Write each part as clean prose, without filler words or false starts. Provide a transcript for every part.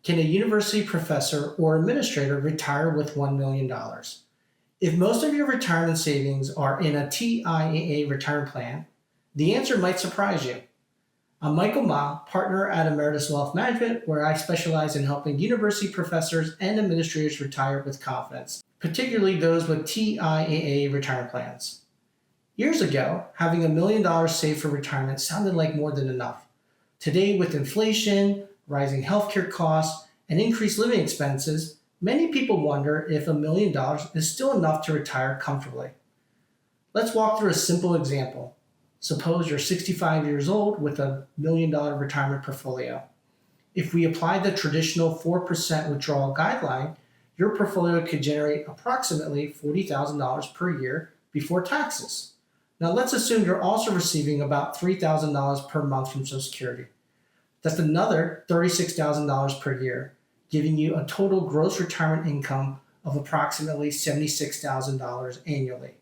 Can a university professor or administrator retire with $1 million? If most of your retirement savings are in a TIAA retirement plan, the answer might surprise you. I'm Michael Ma, partner at Emeritus Wealth Management, where I specialize in helping university professors and administrators retire with confidence, particularly those with TIAA retirement plans. Years ago, having $1 million saved for retirement sounded like more than enough. Today, with inflation, rising healthcare costs, and increased living expenses, many people wonder if $1 million is still enough to retire comfortably. Let's walk through a simple example. Suppose you're 65 years old with $1 million retirement portfolio. If we apply the traditional 4% withdrawal guideline, your portfolio could generate approximately $40,000 per year before taxes. Now let's assume you're also receiving about $3,000 per month from Social Security. That's another $36,000 per year, giving you a total gross retirement income of approximately $76,000 annually.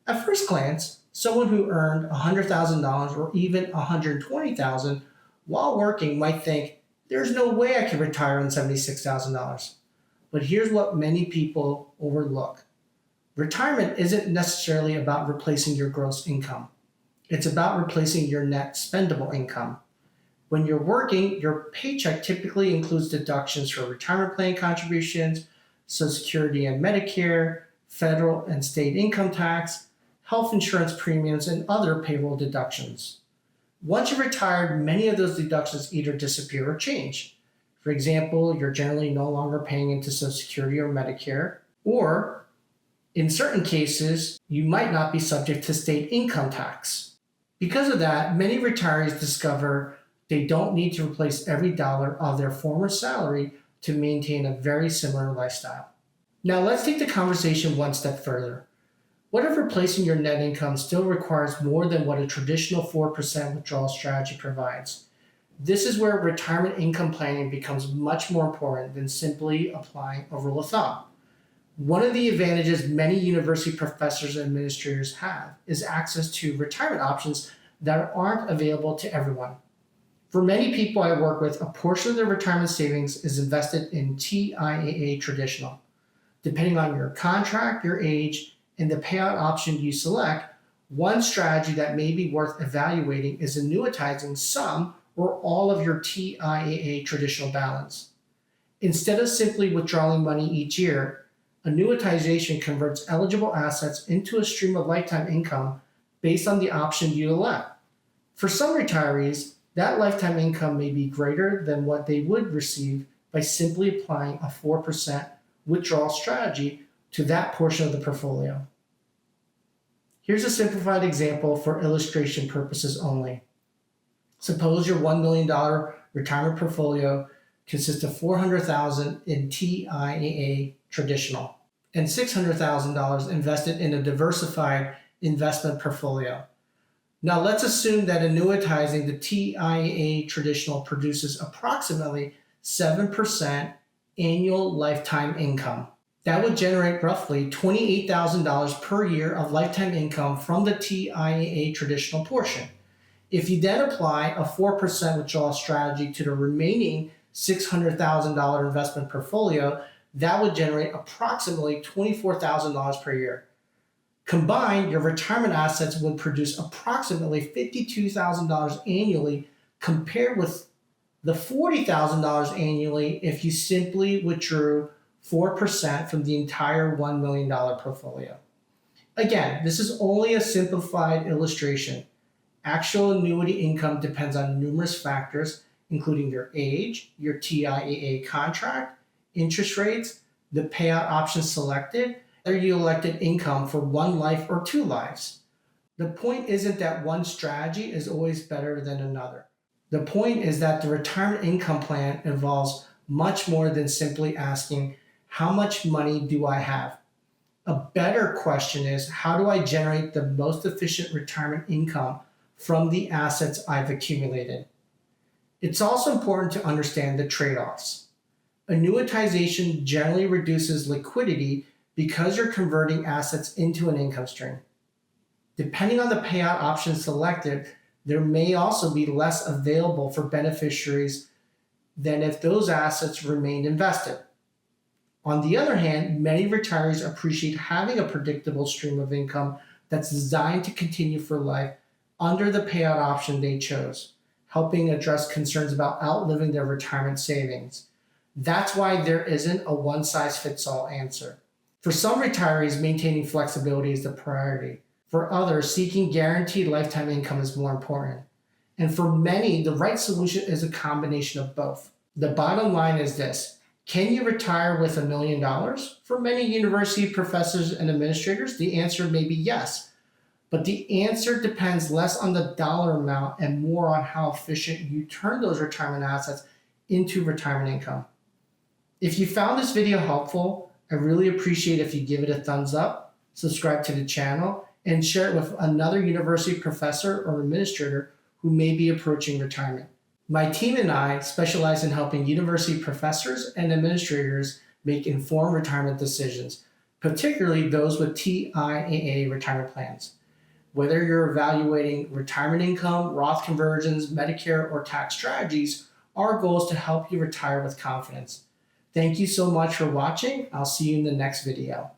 At first glance, someone who earned $100,000 or even $120,000 while working might think, there's no way I can retire on $76,000. But here's what many people overlook. Retirement isn't necessarily about replacing your gross income. It's about replacing your net spendable income. When you're working, your paycheck typically includes deductions for retirement plan contributions, Social Security and Medicare, federal and state income tax, health insurance premiums, and other payroll deductions. Once you're retired, many of those deductions either disappear or change. For example, you're generally no longer paying into Social Security or Medicare, or in certain cases, you might not be subject to state income tax. Because of that, many retirees discover they don't need to replace every dollar of their former salary to maintain a very similar lifestyle. Now let's take the conversation one step further. What if replacing your net income still requires more than what a traditional 4% withdrawal strategy provides? This is where retirement income planning becomes much more important than simply applying a rule of thumb. One of the advantages many university professors and administrators have is access to retirement options that aren't available to everyone. For many people I work with, a portion of their retirement savings is invested in TIAA Traditional. Depending on your contract, your age, and the payout option you select, one strategy that may be worth evaluating is annuitizing some or all of your TIAA Traditional balance. Instead of simply withdrawing money each year, annuitization converts eligible assets into a stream of lifetime income based on the option you elect. For some retirees, that lifetime income may be greater than what they would receive by simply applying a 4% withdrawal strategy to that portion of the portfolio. Here's a simplified example for illustration purposes only. Suppose your $1 million retirement portfolio consists of $400,000 in TIAA Traditional and $600,000 invested in a diversified investment portfolio. Now let's assume that annuitizing the TIAA Traditional produces approximately 7% annual lifetime income. That would generate roughly $28,000 per year of lifetime income from the TIAA Traditional portion. If you then apply a 4% withdrawal strategy to the remaining $600,000 investment portfolio, that would generate approximately $24,000 per year. Combined, your retirement assets would produce approximately $52,000 annually compared with the $40,000 annually if you simply withdrew 4% from the entire $1 million portfolio. Again, this is only a simplified illustration. Actual annuity income depends on numerous factors, including your age, your TIAA contract, interest rates, the payout option selected, whether you elected income for one life or two lives. The point isn't that one strategy is always better than another. The point is that the retirement income plan involves much more than simply asking, how much money do I have? A better question is, how do I generate the most efficient retirement income from the assets I've accumulated? It's also important to understand the trade-offs. Annuitization generally reduces liquidity because you're converting assets into an income stream. Depending on the payout option selected, there may also be less available for beneficiaries than if those assets remained invested. On the other hand, many retirees appreciate having a predictable stream of income that's designed to continue for life under the payout option they chose, helping address concerns about outliving their retirement savings. That's why there isn't a one-size-fits-all answer. For some retirees, maintaining flexibility is the priority. For others, seeking guaranteed lifetime income is more important. And for many, the right solution is a combination of both. The bottom line is this: can you retire with $1 million? For many university professors and administrators, the answer may be yes. But the answer depends less on the dollar amount and more on how efficient you turn those retirement assets into retirement income. If you found this video helpful, I really appreciate if you give it a thumbs up, subscribe to the channel, and share it with another university professor or administrator who may be approaching retirement. My team and I specialize in helping university professors and administrators make informed retirement decisions, particularly those with TIAA retirement plans. Whether you're evaluating retirement income, Roth conversions, Medicare, or tax strategies, our goal is to help you retire with confidence. Thank you so much for watching. I'll see you in the next video.